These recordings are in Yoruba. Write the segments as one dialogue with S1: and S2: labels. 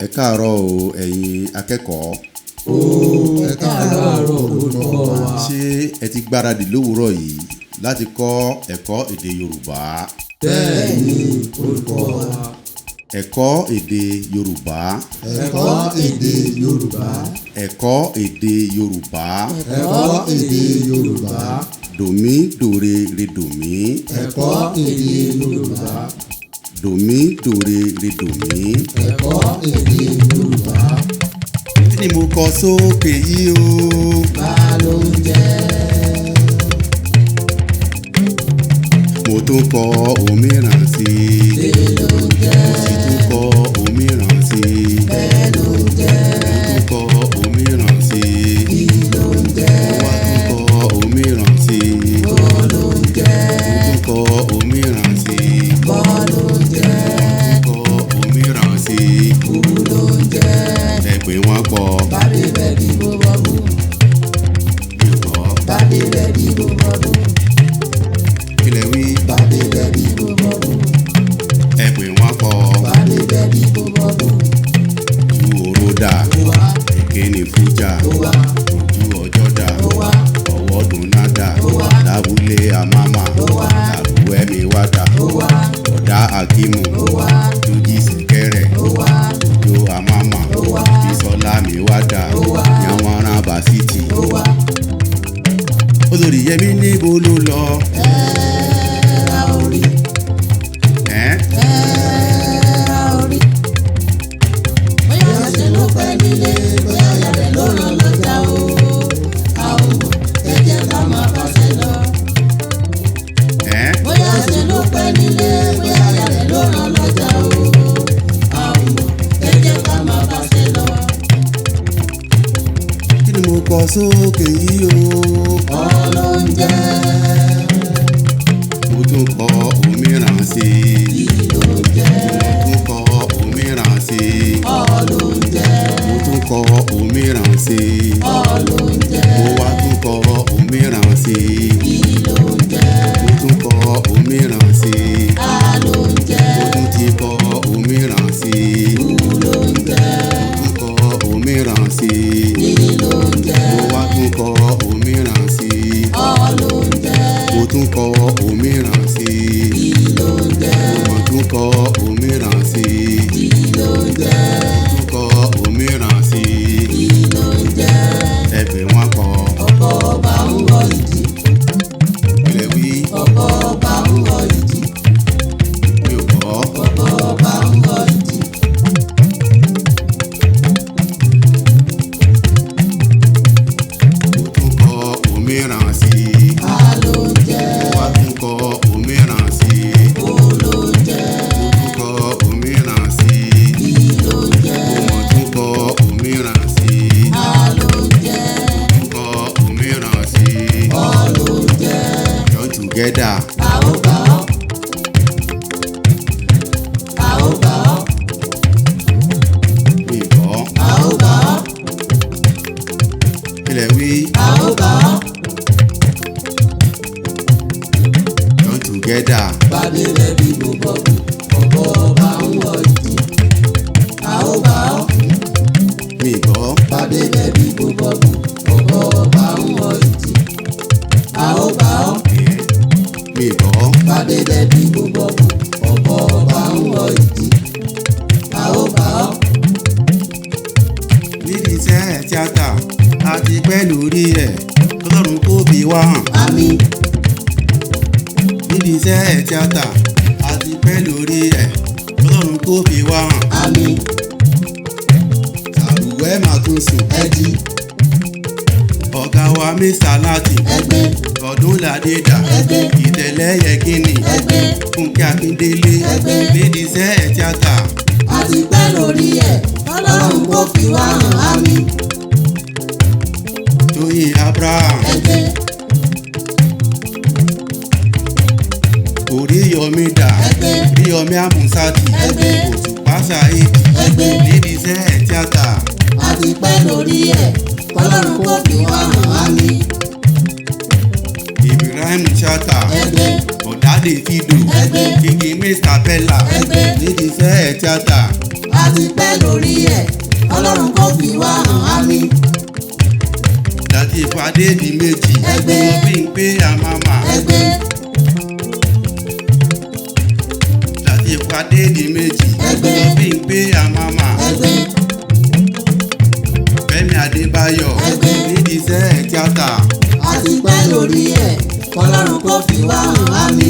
S1: Ẹ káàárọ̀ o ẹ̀yin akẹ́kọ̀ọ́.
S2: Ẹ káàárọ̀ olùkọ́ wa.
S1: Ṣé ẹ ti gbáradì lówùúrọ̀ yìí láti kọ́ ẹ̀kọ́ èdè Yorùbá?
S2: Bẹ́ẹ̀ni olùkọ́ wa.
S1: Ẹ̀kọ́ èdè Yorùbá.
S2: Ẹ̀kọ́ èdè Yorùbá.
S1: Ẹ̀kọ́ èdè Yorùbá.
S2: Ẹ̀kọ́ èdè Yorùbá.
S1: Dòmí dòre re dòmí.
S2: Ẹ̀kọ́ èdè Yorùbá.
S1: Dòmí dòre re dòmí.
S2: Ẹ̀kọ́ èdè Yorùbá.
S1: Kí ni mo kọ sókè yìí o?
S2: Bá ló ń jẹ́.
S1: Mo tún kọ òmíràn sí i.
S2: Bẹ́ẹ̀ ló ń jẹ́.
S1: Mo sì tún kọ òmíràn sí i.
S2: Bẹ́ẹ̀ ló ń jẹ́.
S1: Mo tún kọ òmíràn sí i.
S2: Kí ló ń jẹ́.
S1: Mo wá tún kọ òmíràn sí i.
S2: Bọ́ ló ń jẹ́.
S1: Mo tún kọ òmíràn sí i.
S2: Bọ́ ló ń jẹ́.
S1: Mo tún kọ òmíràn sí i.
S2: Kú ló ń jẹ́.
S1: Ẹ pè wọ́n pọ̀.
S2: Bàbí rẹ̀ bí bó bọ́ bú.
S1: Ìgbọ́
S2: Bàbí rẹ̀ bí bó bọ́ bú.
S1: kílẹ̀ wí.
S2: Bàbí rẹ̀ bí bó bọ́ bú.
S1: Ẹ pè wọ́n pọ̀.
S2: Bàbí rẹ̀ bí bó bọ́ bú.
S1: Ojú oró dà.
S2: Ó wá,
S1: Èké ni fújà.
S2: ó wá,
S1: Ojú ọjọ́ dà.
S2: ó wá,
S1: Ọwọ́ dùn náà dà.
S2: ó wá,
S1: Lábúlé àmàmà.
S2: ó wá,
S1: Àbú ẹ̀mí wá dà.
S2: ó wá,
S1: Ọ̀dà Akímù.
S2: ó wá,
S1: Tójí Sìkẹ́rẹ̀.
S2: ó wá,
S1: Ojú àmàmà.
S2: ó wá,
S1: Bísọ́lá mi wá dà.
S2: ó wá,
S1: Yànwọ́nrán Bàsítì.
S2: ó wá.
S1: Olórí Yẹmí níbo ló lọ?
S2: Ẹ̀ẹ́ra orí,
S1: Ẹ́
S2: ẹ̀ẹ́ra orí. Bóyá ṣe ló pẹ́ nílé, bóyá ìyá rẹ̀ ló rán lọ́jà o. A ò mọ̀, ẹ jẹ́ ká máa bá ṣe lọ.
S1: ẹ́
S2: Bóyá ṣe ló pẹ́ nílé, bóyá ìyá rẹ̀ ló rán lọ́jà o. A ò mọ̀, ẹ jẹ́ ká máa bá ṣe lọ.
S1: kí ni mo kọ sókè yìí o?
S2: Ọ̀ ló ń jẹ́,
S1: Mo tún kọ òmíràn sí i.
S2: kí ló ń jẹ́.
S1: Mo tún kọ òmíràn sí i.
S2: Ọ̀ ló ń jẹ́,
S1: Mo tún kọ òmíràn sí i.
S2: ọ̀ ló ń jẹ́.
S1: Mo wá tún kọ òmíràn sí i.
S2: Kí ló ń jẹ́,
S1: Mo tún kọ òmíràn sí i.
S2: a ló ń jẹ́.
S1: Mo tún ti kọ òmíràn sí i.
S2: Kú ló ń jẹ́,
S1: Mo tún kọ òmíràn sí i.
S2: kí ló ń jẹ́.
S1: Mo wá tún kọ òmíràn sí i.
S2: Ọ̀ ló ń jẹ́,
S1: Mo tún kọ òmíràn sí i.
S2: kí ló ń jẹ́.
S1: Mo tún kọ òmíràn sí i.
S2: Kí ló ń jẹ́,
S1: Mo tún kọ òmíràn sí i.
S2: kí ló ń jẹ́.
S1: Ẹ pè wọ́n pọ̀.
S2: Ọ̀pọ̀ ọba ń wọ ìdí,
S1: Ilẹ̀ wí
S2: ọ̀pọ̀ ọba ń wọ ìdí,
S1: mi ò gbọ́.
S2: ọ̀pọ̀ ọba ń wọ ìdí.
S1: Mo tún kọ òmíràn sí i.
S2: A ló ń jẹ́,
S1: Mo wá tún kọ òmíràn sí i.
S2: ó ló ń jẹ́.
S1: Mo tún kọ òmíràn sí i.
S2: Kí ló ń jẹ́,
S1: Mo tún kọ òmíràn sí i.
S2: a ló ń jẹ́.
S1: Mo tún kọ òmíràn sí i.
S2: Ọ̀ ló ń jẹ́.
S1: Join together.
S2: A ó gbà ọ́, a ó gbà ọ́,
S1: Mi ò gbọ́.
S2: a ó gbà ọ́,
S1: Ilẹ̀ wí
S2: a ó gbà ọ́.
S1: join together.
S2: Bàbí rẹ̀ bí mo bọ̀ bù, ọ̀pọ̀ ọba ń wọ ìdí. A ó gbà ọ́,
S1: Mi ò gbọ́.
S2: bàbí rẹ̀ bí mo bọ̀ bù, ọ̀pọ̀ ọba ń wọ ìdí. A ó gbà ọ́,
S1: Mi ò gbọ́.
S2: bàbí rẹ̀ bí mo bọ̀ bù, ọ̀pọ̀ ọba ń wọ ìdí. A ó gbà ọ́,
S1: Nídìí iṣẹ́ tíátà a ti pẹ́ lórí ẹ̀ Ọlọ́run kó bí wá hàn.
S2: àmín,
S1: Nídìí iṣẹ́ tíátà a ti pẹ́ lórí ẹ̀ Ọlọ́run kó bí wá hàn.
S2: àmín,
S1: Sàrùwẹ́ máa tún sùn.
S2: ẹ̀jì,
S1: Ọ̀gá wa Mr. Latin
S2: ẹgbẹ́,
S1: Ọdúnládé dà.
S2: ẹgbẹ́,
S1: Ìtẹ̀lẹ́yẹ Gíní
S2: ẹgbẹ́,
S1: Fúnkẹ́ Akíndélé.
S2: ẹgbẹ́.
S1: Nídìí iṣẹ́ tíátà
S2: a ti pẹ́ lórí ẹ̀, Ọlọ́run kò fi wá hàn. Àmín,
S1: Tóyìn Abraham
S2: ẹgbẹ́,
S1: Oríyọmí dà.
S2: ẹgbẹ́,
S1: Oríyọmí Àmúsátì
S2: ẹgbẹ́,
S1: Òṣùpá Saheed.
S2: ẹgbẹ́.
S1: Nídìí iṣẹ́ tíátà
S2: a ti pẹ́ lórí ẹ̀, Ọlọ́run kò fi wá hàn. Àmín,
S1: Ibrahim Chata
S2: ẹgbẹ́,
S1: Ọ̀dà Davido
S2: ẹgbẹ́.
S1: Kiki Mr. Bella
S2: Ẹgbẹ́.
S1: Nídìí iṣẹ́ tíátà
S2: a ti pẹ́ lórí lórí ẹ̀ ọlọ́run kò fi wá hàn á mi.
S1: láti ìpàdé di méjì
S2: Ẹgbẹ́.
S1: ọmọ bí n pé àmàmà.
S2: ẹgbẹ́
S1: láti ìpàdé di méjì
S2: Ẹgbẹ́.
S1: ọmọ bí n pé àmàmà.
S2: ẹgbẹ́
S1: Fẹ́mi Adébáyọ̀
S2: Ẹgbẹ́.
S1: nídìí iṣẹ́ tíátà.
S2: a ti pẹ́ lórí ẹ̀ ọlọ́run kò fi wá hàn á mi.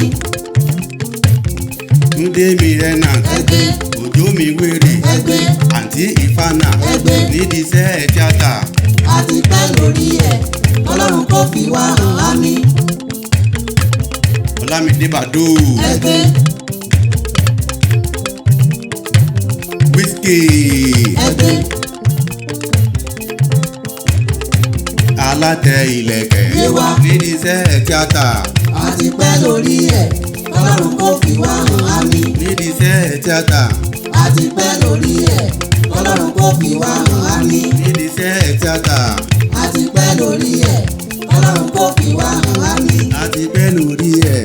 S1: Túndé mi rẹ́nà
S2: ẹgbẹ́
S1: òjò mi wèrè
S2: ẹgbẹ́
S1: àǹtí ìfànà
S2: Ẹgbẹ́.
S1: nídìí iṣẹ́ tíátà.
S2: a ti pẹ́ lórí ẹ̀ ọlọ́run kò fi wá hàn á mi.
S1: Ọlámídé Bàdó
S2: ẹgbẹ́
S1: Wizkid
S2: ẹgbẹ́
S1: alátẹ ìlẹ̀kẹ̀
S2: Yéwà.
S1: nídìí iṣẹ́ tíátà.
S2: a ti pẹ́ lórí ẹ̀ ọlọ́run kò fi wá hàn á mi.
S1: nídìí iṣẹ́ tíátà.
S2: a ti pẹ́ lórí ẹ̀ ọlọ́run kò fi wá hàn á mi.
S1: nídìí iṣẹ́ tíátà.
S2: a ti pẹ́ lórí ẹ̀ ọlọ́run kò fi wá hàn á mi.
S1: a ti pẹ́ lórí ẹ̀.